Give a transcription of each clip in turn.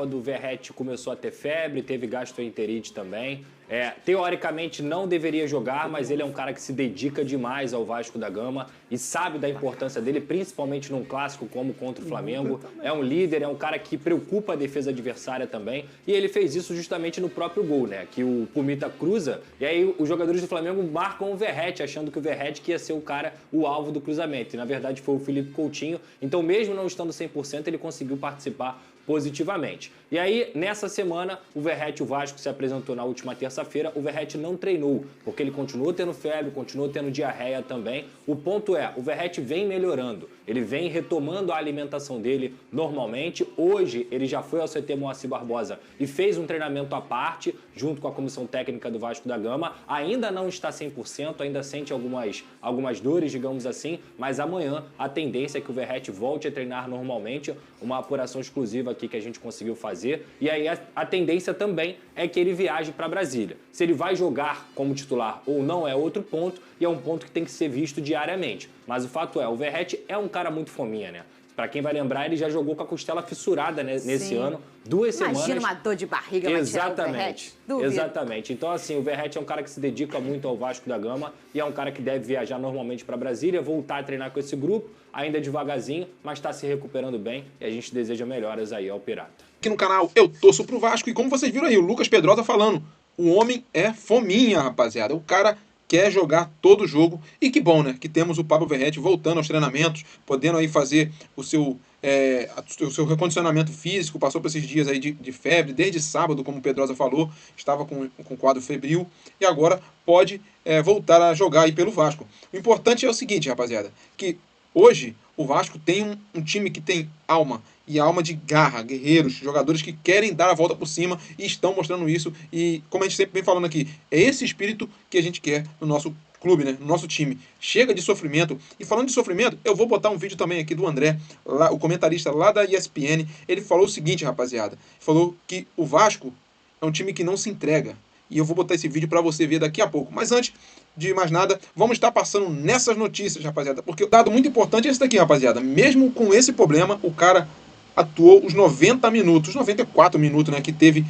sábado o Verratti começou a ter febre, teve gastroenterite também. Teoricamente não deveria jogar, mas ele é um cara que se dedica demais ao Vasco da Gama e sabe da importância dele, principalmente num clássico como contra o Flamengo. É um líder, é um cara que preocupa a defesa adversária também, e ele fez isso justamente no próprio gol, né? Que o Pumita cruza, e aí os jogadores do Flamengo marcam o Verratti, achando que o Verratti que ia ser o alvo do cruzamento, e na verdade foi o Felipe Coutinho. Então, mesmo não estando 100%, ele conseguiu participar positivamente. E aí, nessa semana, o Verratti, o Vasco, se apresentou na última terça-feira. O Verratti não treinou, porque ele continuou tendo febre, continuou tendo diarreia também. O ponto é, o Verratti vem melhorando, ele vem retomando a alimentação dele normalmente. Hoje, ele já foi ao CT Moacir Barbosa e fez um treinamento à parte, junto com a comissão técnica do Vasco da Gama. Ainda não está 100%, ainda sente algumas dores, digamos assim, mas amanhã a tendência é que o Verratti volte a treinar normalmente, uma apuração exclusiva aqui que a gente conseguiu fazer. E aí a tendência também é que ele viaje para Brasília. Se ele vai jogar como titular ou não é outro ponto, e é um ponto que tem que ser visto diariamente. Mas o fato é, o Verratti é um cara muito fominha, né? Para quem vai lembrar, ele já jogou com a costela fissurada, né, nesse ano, 2 semanas. Imagina uma dor de barriga pra tirar o Verratti. Exatamente. Então, assim, o Verratti é um cara que se dedica muito ao Vasco da Gama e é um cara que deve viajar normalmente para Brasília, voltar a treinar com esse grupo, ainda devagarzinho, mas está se recuperando bem e a gente deseja melhoras aí ao Pirata. Aqui no canal Eu Torço Pro Vasco, e como vocês viram aí, o Lucas Pedrosa falando, o homem é fominha, rapaziada. O cara quer jogar todo jogo, e que bom, né, que temos o Pablo Verratti voltando aos treinamentos, podendo aí fazer o seu recondicionamento físico. Passou por esses dias aí de febre, desde sábado, como o Pedrosa falou, estava com quadro febril, e agora pode voltar a jogar aí pelo Vasco. O importante é o seguinte, rapaziada, que hoje o Vasco tem um time que tem alma, e alma de garra, guerreiros, jogadores que querem dar a volta por cima e estão mostrando isso. E como a gente sempre vem falando aqui, é esse espírito que a gente quer no nosso clube, né? No nosso time. Chega de sofrimento. E falando de sofrimento, eu vou botar um vídeo também aqui do André, lá, o comentarista lá da ESPN. Ele falou o seguinte, rapaziada, falou que o Vasco é um time que não se entrega. E eu vou botar esse vídeo para você ver daqui a pouco. Mas antes de mais nada, vamos estar passando nessas notícias, rapaziada. Porque o dado muito importante é esse daqui, rapaziada. Mesmo com esse problema, o cara atuou os 90 minutos, 94 minutos, né, que teve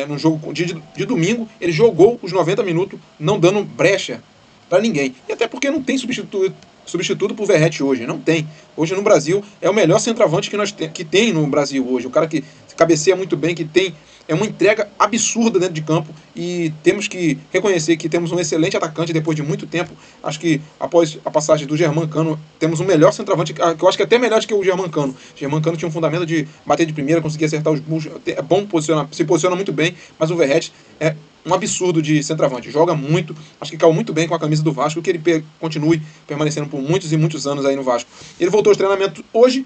no jogo de domingo. Ele jogou os 90 minutos, não dando brecha para ninguém. E até porque não tem substituto pro Verratti hoje, não tem. Hoje no Brasil é o melhor centroavante que tem no Brasil hoje. O cara que cabeceia muito bem, que tem uma entrega absurda dentro de campo, e temos que reconhecer que temos um excelente atacante depois de muito tempo. Acho que após a passagem do Germancano, temos um melhor centroavante, que eu acho que é até melhor do que o Germancano. O Germancano tinha um fundamento de bater de primeira, conseguir acertar os burros, é bom posicionar, se posiciona muito bem, mas o Verratti é um absurdo de centroavante, joga muito, acho que caiu muito bem com a camisa do Vasco, que ele continue permanecendo por muitos e muitos anos aí no Vasco. Ele voltou aos treinamentos hoje,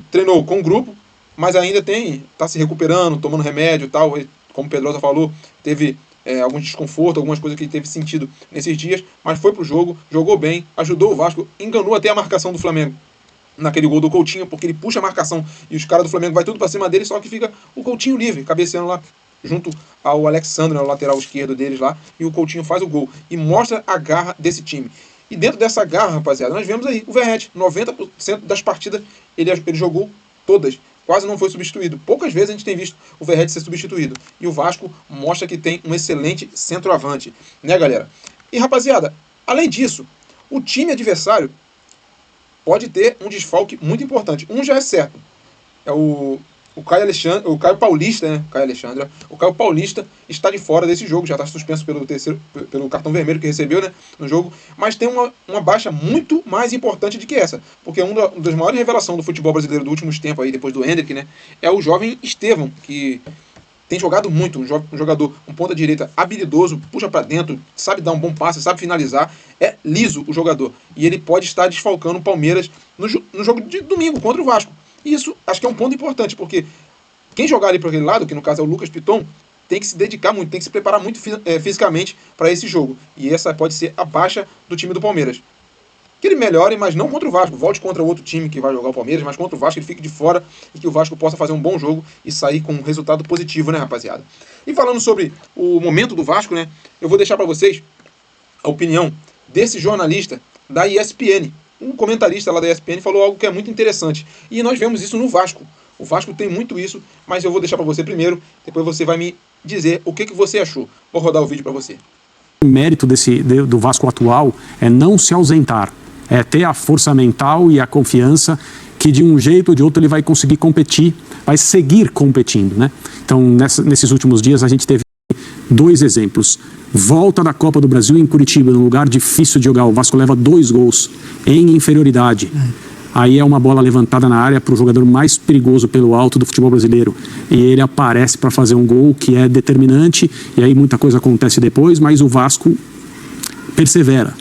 treinou com o grupo, mas ainda está se recuperando, tomando remédio e tal. Como o Pedrosa falou, teve algum desconforto, algumas coisas que ele teve sentido nesses dias, mas foi pro jogo, jogou bem, ajudou o Vasco, enganou até a marcação do Flamengo naquele gol do Coutinho, porque ele puxa a marcação e os caras do Flamengo vai tudo para cima dele, só que fica o Coutinho livre, cabeceando lá junto ao Alexandre, o lateral esquerdo deles lá, e o Coutinho faz o gol e mostra a garra desse time. E dentro dessa garra, rapaziada, nós vemos aí o Verratti, 90% das partidas ele jogou todas, quase não foi substituído. Poucas vezes a gente tem visto o Verratti ser substituído. E o Vasco mostra que tem um excelente centroavante, né, galera? E, rapaziada, além disso, o time adversário pode ter um desfalque muito importante. Um já é certo. É o Caio Paulista, né? O Caio Paulista está de fora desse jogo, já está suspenso pelo cartão vermelho que recebeu, né, no jogo. Mas tem uma baixa muito mais importante do que essa, porque uma das maiores revelações do futebol brasileiro dos últimos tempos, aí, depois do Hendrick, né, é o jovem Estevão, que tem jogado muito, um jogador, um ponta direita habilidoso, puxa para dentro, sabe dar um bom passe, sabe finalizar, é liso o jogador. E ele pode estar desfalcando o Palmeiras no jogo de domingo contra o Vasco. E isso acho que é um ponto importante, porque quem jogar ali para aquele lado, que no caso é o Lucas Piton, tem que se dedicar muito, tem que se preparar muito fisicamente para esse jogo. E essa pode ser a baixa do time do Palmeiras. Que ele melhore, mas não contra o Vasco. Volte contra outro time que vai jogar o Palmeiras, mas contra o Vasco ele fique de fora e que o Vasco possa fazer um bom jogo e sair com um resultado positivo, né, rapaziada? E falando sobre o momento do Vasco, né, eu vou deixar para vocês a opinião desse jornalista da ESPN, um comentarista lá da ESPN falou algo que é muito interessante. E nós vemos isso no Vasco. O Vasco tem muito isso, mas eu vou deixar para você primeiro, depois você vai me dizer o que você achou. Vou rodar o vídeo para você. O mérito do Vasco atual é não se ausentar, é ter a força mental e a confiança que de um jeito ou de outro ele vai conseguir competir, vai seguir competindo, né? Então, nesses últimos dias a gente teve 2 exemplos. Volta da Copa do Brasil em Curitiba, num lugar difícil de jogar. O Vasco leva 2 gols em inferioridade. Aí é uma bola levantada na área para o jogador mais perigoso pelo alto do futebol brasileiro. E ele aparece para fazer um gol que é determinante, e aí muita coisa acontece depois, mas o Vasco persevera.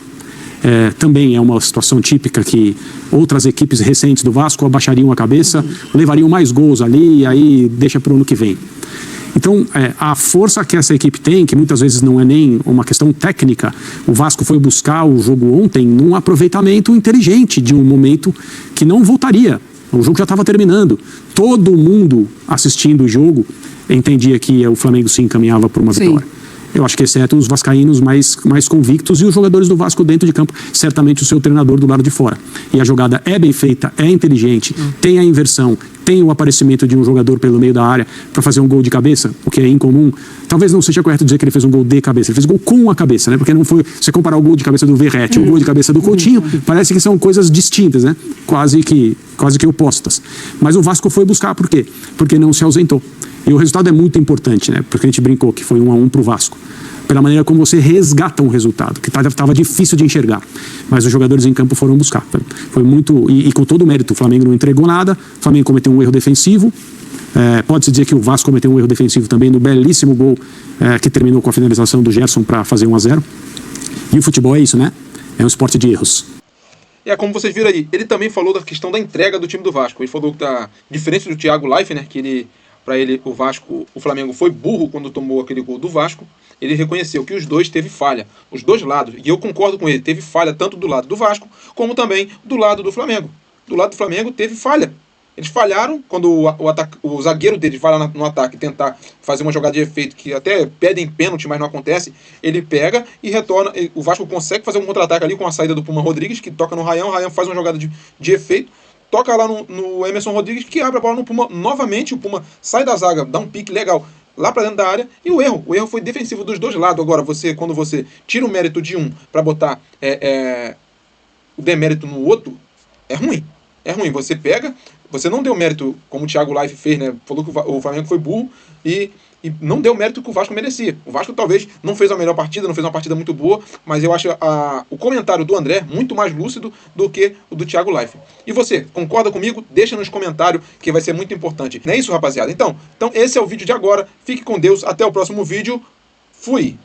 Também é uma situação típica que outras equipes recentes do Vasco abaixariam a cabeça, levariam mais gols ali e aí deixa para o ano que vem. Então, a força que essa equipe tem, que muitas vezes não é nem uma questão técnica, o Vasco foi buscar o jogo ontem num aproveitamento inteligente de um momento que não voltaria. O jogo já estava terminando. Todo mundo assistindo o jogo entendia que o Flamengo se encaminhava por uma vitória. Eu acho que exceto os vascaínos mais convictos e os jogadores do Vasco dentro de campo, certamente o seu treinador do lado de fora. E a jogada é bem feita, é inteligente, tem a inversão, tem o aparecimento de um jogador pelo meio da área para fazer um gol de cabeça, o que é incomum. Talvez não seja correto dizer que ele fez um gol de cabeça, ele fez gol com a cabeça, né? Porque não foi, se você comparar o gol de cabeça do Verratti e o gol de cabeça do Coutinho, parece que são coisas distintas, né? Quase que opostas. Mas o Vasco foi buscar, por quê? Porque não se ausentou. E o resultado é muito importante, né? Porque a gente brincou que foi 1-1 para o Vasco. Pela maneira como você resgata um resultado, que estava difícil de enxergar. Mas os jogadores em campo foram buscar. Foi muito... E com todo o mérito, o Flamengo não entregou nada, o Flamengo cometeu um erro defensivo. Pode-se dizer que o Vasco cometeu um erro defensivo também no belíssimo gol que terminou com a finalização do Gerson para fazer 1-0. E o futebol é isso, né? É um esporte de erros. Como vocês viram aí, ele também falou da questão da entrega do time do Vasco. Ele falou que da diferença do Thiago Leifert, que ele... Para ele, o Flamengo foi burro quando tomou aquele gol do Vasco. Ele reconheceu que os dois teve falha, os dois lados. E eu concordo com ele, teve falha tanto do lado do Vasco, como também do lado do Flamengo. Do lado do Flamengo teve falha. Eles falharam quando o zagueiro deles vai lá no ataque tentar fazer uma jogada de efeito, que até pedem pênalti, mas não acontece. Ele pega e retorna. O Vasco consegue fazer um contra-ataque ali com a saída do Puma Rodrigues, que toca no Ryan. O Ryan faz uma jogada de efeito. Toca lá no Emerson Rodrigues, que abre a bola no Puma. Novamente o Puma sai da zaga, dá um pique legal lá para dentro da área. E o erro foi defensivo dos dois lados. Agora, quando você tira o mérito de um para botar o demérito no outro, é ruim. É ruim. Você pega, você não deu mérito, como o Thiago Leifert fez, né? Falou que o Flamengo foi burro e não deu mérito que o Vasco merecia. O Vasco talvez não fez a melhor partida, não fez uma partida muito boa, mas eu acho o comentário do André muito mais lúcido do que o do Thiago Leifert. E você, concorda comigo? Deixa nos comentários, que vai ser muito importante. Não é isso, rapaziada? Então esse é o vídeo de agora. Fique com Deus. Até o próximo vídeo. Fui!